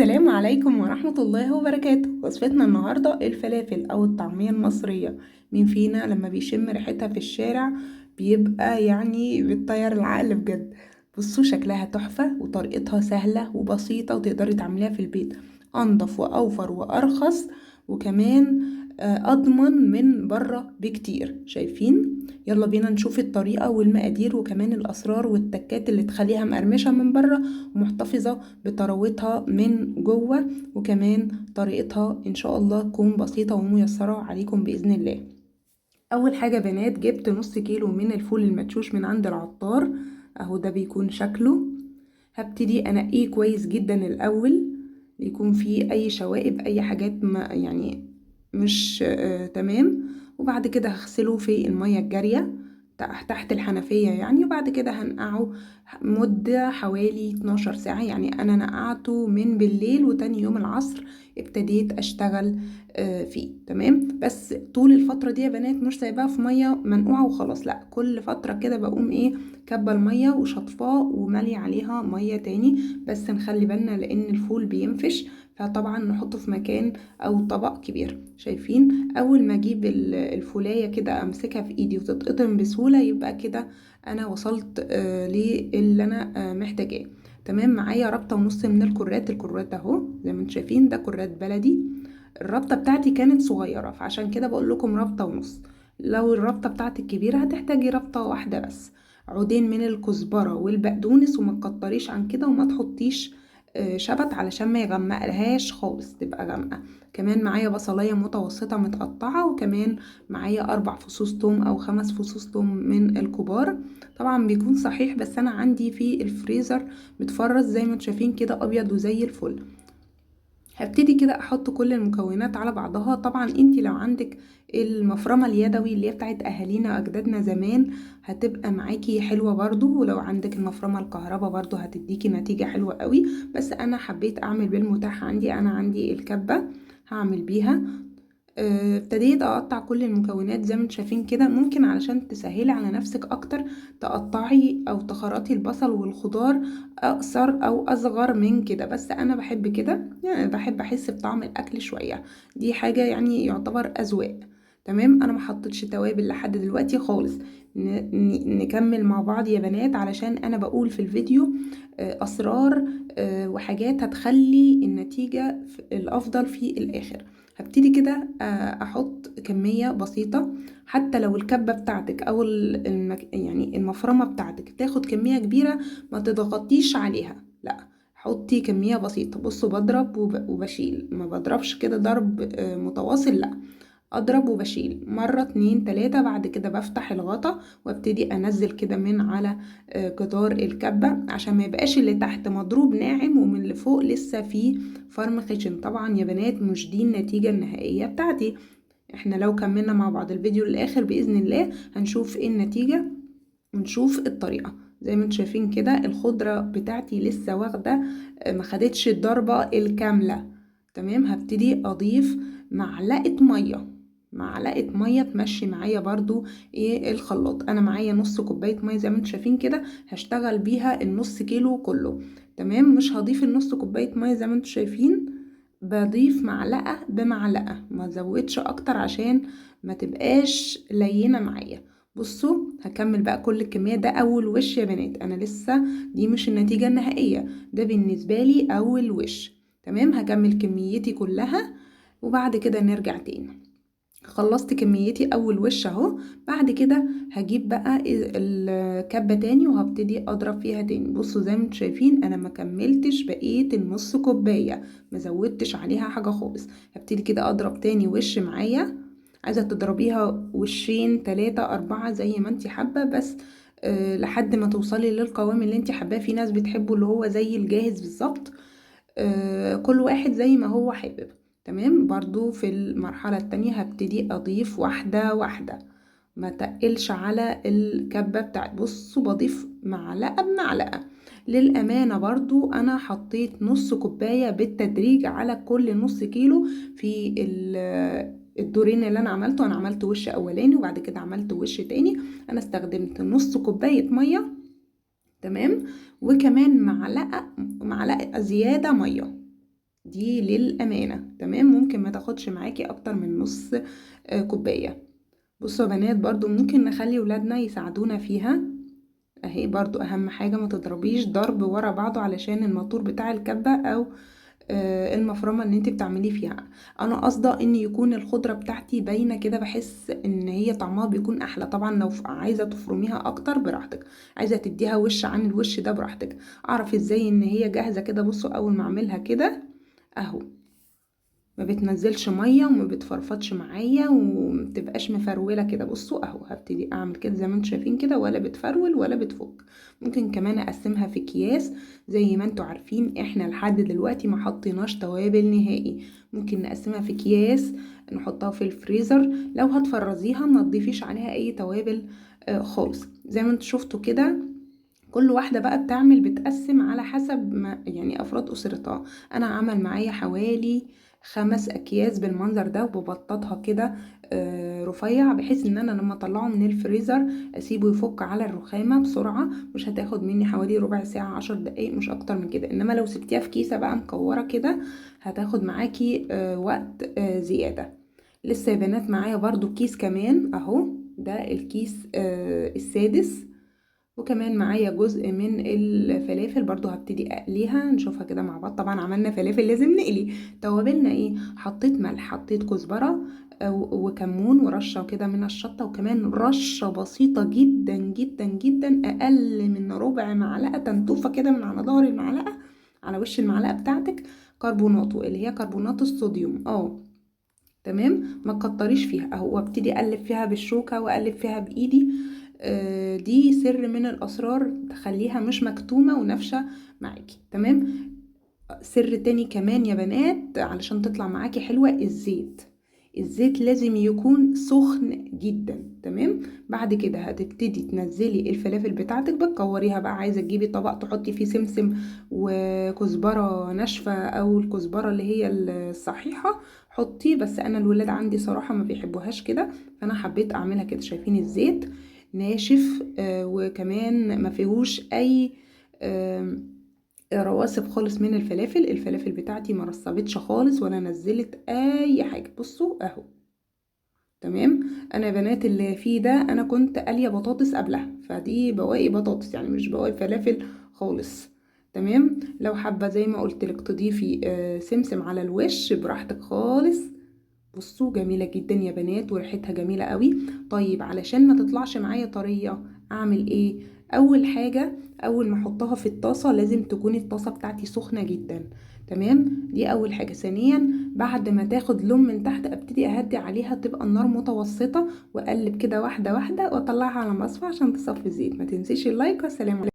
السلام عليكم ورحمة الله وبركاته. وصفتنا النهاردة الفلافل أو الطعمية المصرية. مين فينا لما بيشم ريحتها في الشارع بيبقى يعني بتطير العقل بجد. بصوا شكلها تحفة وطريقتها سهلة وبسيطة وتقدري تعمليها في البيت، أنضف وأوفر وأرخص، وكمان أضمن من بره بكتير. شايفين؟ يلا بينا نشوف الطريقة والمقادير وكمان الأسرار والتكات اللي تخليها مقرمشة من بره ومحتفظة بطراوتها من جوه، وكمان طريقتها ان شاء الله تكون بسيطة وميسرة عليكم بإذن الله. اول حاجة بنات، جبت نص كيلو من الفول المدشوش من عند العطار، اهو ده بيكون شكله. هبتدي انقيه كويس جدا الاول، يكون فيه اي شوائب اي حاجات ما يعني مش تمام. وبعد كده هغسله في المية الجارية تحت الحنفية يعني، وبعد كده هنقعه مدة حوالي 12 ساعة. يعني أنا نقعته من بالليل وتاني يوم العصر ابتديت أشتغل فيه. تمام، بس طول الفترة دي يا بنات مش سايباها في مية منقوعة وخلاص، لا، كل فترة كده بقوم كبة المية وشطفاه وملي عليها مية تاني. بس نخلي بالنا لأن الفول بينفش، فطبعا نحطه في مكان او طبق كبير. شايفين؟ اول ما اجيب الفولايه كده امسكها في ايدي وتتقطم بسهوله، يبقى كده انا وصلت للي انا محتاجاه. تمام، معايا ربطه ونص من الكرات اهو زي ما انتم شايفين، ده كرات بلدي. الربطه بتاعتي كانت صغيره فعشان كده بقول لكم ربطه ونص. لو الربطه بتاعتك كبيره هتحتاجي ربطه واحده بس. عودين من الكزبره والبقدونس، وما تكتريش عن كده، وما تحطيش شبت علشان ما يغمقلهاش خالص تبقى غامقه. كمان معايا بصلايه متوسطه متقطعه، وكمان معايا 4 فصوص توم او 5 فصوص توم من الكبار. طبعا بيكون صحيح بس انا عندي في الفريزر متفرز زي ما انتم شايفين كده ابيض وزي الفل. هبتدي كده احط كل المكونات على بعضها. طبعا انتي لو عندك المفرمة اليدوي اللي هي بتاعت اهالينا واجدادنا زمان هتبقى معاكي حلوة برضو، ولو عندك المفرمة الكهرباء برضو هتديكي نتيجة حلوة قوي. بس انا حبيت اعمل بالمتاح عندي، انا عندي الكبة هعمل بيها. ابتديت اقطع كل المكونات زي ما انتم شايفين كده. ممكن علشان تسهلي على نفسك اكتر تقطعي او تخرطي البصل والخضار اقصر او اصغر من كده، بس انا بحب كده، يعني بحب احس بطعم الاكل شويه. دي حاجه يعني يعتبر اذواق. تمام، انا ما حطيتش توابل لحد دلوقتي خالص. نكمل مع بعض يا بنات علشان انا بقول في الفيديو اسرار وحاجات هتخلي النتيجه الافضل في الاخر. هبتدي كده احط كمية بسيطة. حتى لو الكبة بتاعتك او يعني المفرمة بتاعتك تاخد كمية كبيرة، ما تضغطيش عليها، لا، حطي كمية بسيطة. بصوا بضرب وبشيل، ما بضربش كده ضرب متواصل، لا، اضرب وبشيل مرة 2 3. بعد كده بفتح الغطا وابتدي انزل كده من على جدار الكبة عشان ما يبقاش اللي تحت مضروب ناعم ومن اللي فوق لسه فيه فرم خشن. طبعا يا بنات مش دي النتيجة النهائية بتاعتي. احنا لو كملنا مع بعض الفيديو للاخر بإذن الله هنشوف ايه النتيجة ونشوف الطريقة. زي ما انتم شايفين كده الخضرة بتاعتي لسه واخدة ما خدتش الضربة الكاملة. تمام، هبتدي اضيف معلقة مية تمشي معايا برضو الخلاط. انا معايا نص كوباية مية زي ما انتم شايفين كده، هشتغل بيها النص كيلو كله. تمام، مش هضيف النص كوباية مية زي ما انتم شايفين، بضيف معلقة بمعلقة، ما زودش اكتر عشان ما تبقاش لينة معايا. بصوا هكمل بقى كل الكمية. ده اول وش يا بنات، انا لسه دي مش النتيجة النهائية، ده بالنسبة لي اول وش. تمام، هكمل كميتي كلها وبعد كده نرجع تاني. خلصت كميتي اول وش اهو. بعد كده هجيب بقى الكبة تاني وهبتدي اضرب فيها تاني. بصوا زي ما انتم شايفين انا ما كملتش بقية النص كوباية، ما زودتش عليها حاجة خالص. هبتدي كده اضرب تاني وش معايا. عايزة تضربيها وشين 3 4 زي ما انت حابة، بس لحد ما توصلي للقوام اللي انت حباه. في ناس بتحبه اللي هو زي الجاهز بالظبط، كل واحد زي ما هو حابب. تمام، برضو في المرحلة التانية هبتدي اضيف واحدة واحدة، ما تقلش على الكبة بتاعت. بصوا بضيف معلقة بمعلقة. للأمانة برضو أنا حطيت نص كوباية بالتدريج على كل نص كيلو في الدورين اللي أنا عملته. أنا عملت وش أولاني وبعد كده عملت وش تاني. أنا استخدمت نص كوباية مية، تمام، وكمان معلقة زيادة مية. دي للأمانة. تمام، ممكن ما تاخدش معاكي اكتر من نص كوباية. بصوا يا بنات، برضو ممكن نخلي ولادنا يساعدونا فيها اهي. برضو اهم حاجة ما تضربيش ضرب ورا بعضه علشان الموتور بتاع الكبة او المفرمة اللي انت بتعمليه فيها. انا قصده ان يكون الخضرة بتاعتي باينة كده، بحس ان هي طعمها بيكون احلى. طبعا لو عايزة تفرميها اكتر براحتك، عايزة تديها وش عن الوش ده براحتك. اعرف ازاي ان هي جاهزة كده؟ بصوا اول ما اعملها كده اهو، ما بتنزلش ميه وما بتفرفطش معايا ومتبقاش مفرولة كده. بصوا اهو، هبتدي اعمل كده زي ما انتم شايفين كده، ولا بتفرول ولا بتفك. ممكن كمان اقسمها في اكياس. زي ما انتم عارفين احنا لحد دلوقتي ما حطيناش توابل نهائي. ممكن نقسمها في اكياس نحطها في الفريزر. لو هتفرزيها ما تضيفيش عليها اي توابل خالص. زي ما انتم شفتوا كده، كل واحدة بقى بتقسم على حسب ما يعني أفراد أسرتها. أنا عمل معايا حوالي 5 أكياس بالمنظر ده، وببططها كده رفيع، بحيث ان انا لما اطلعه من الفريزر اسيبه يفك على الرخامة بسرعة. مش هتاخد مني حوالي ربع ساعة 10 دقايق، مش اكتر من كده. انما لو سبتيها في كيسة بقى مكورة كده هتاخد معاكي وقت زيادة. لسه يا بنات معايا برضو كيس كمان اهو، ده الكيس السادس. وكمان معايا جزء من الفلافل برضو هبتدي اقليها، نشوفها كده مع بعض. طبعا عملنا فلافل لازم نقلي. توابلنا ايه؟ حطيت ملح، حطيت كزبرة وكمون ورشة كده من الشطة، وكمان رشة بسيطة جدا جدا جدا، اقل من ربع معلقة تنتوفة كده من على ظهر المعلقة، على وش المعلقة بتاعتك، كربوناتو اللي هي كربونات الصوديوم. تمام، ما تكتريش فيها اهو. وابتدي اقلب فيها بالشوكة واقلب فيها بايدي. دي سر من الاسرار تخليها مش مكتومة ونافشة معاكي. تمام. سر تاني كمان يا بنات علشان تطلع معاكي حلوة، الزيت. الزيت لازم يكون سخن جدا. تمام. بعد كده هتبتدي تنزلي الفلافل بتاعتك، بتكوريها بقى. عايزة تجيبي طبق تحطي فيه سمسم وكزبرة ناشفة او الكزبرة اللي هي الصحيحة حطي، بس انا الولاد عندي صراحة ما بيحبوهاش كده، فانا حبيت اعملها كده. شايفين الزيت ناشف وكمان ما فيهوش اي رواسب خالص من الفلافل. الفلافل بتاعتي ما رصبتش خالص ولا نزلت اي حاجه. بصوا اهو. تمام. انا يا بنات اللي فيه ده انا كنت قاليه بطاطس قبلها، فدي بواقي بطاطس يعني مش بواقي فلافل خالص. تمام. لو حابه زي ما قلت لك تضيفي سمسم على الوش براحتك خالص. بصوا جميله جدا يا بنات وريحتها جميله قوي. طيب علشان ما تطلعش معايا طريه اعمل ايه؟ اول حاجه، اول ما احطها في الطاسه لازم تكون الطاسه بتاعتي سخنه جدا. تمام، دي اول حاجه. ثانيا، بعد ما تاخد لون من تحت ابتدي اهدي عليها، تبقى النار متوسطه، واقلب كده واحده واحده واطلعها على مصفى عشان تصفي الزيت. ما تنسيش اللايك، والسلام عليكم.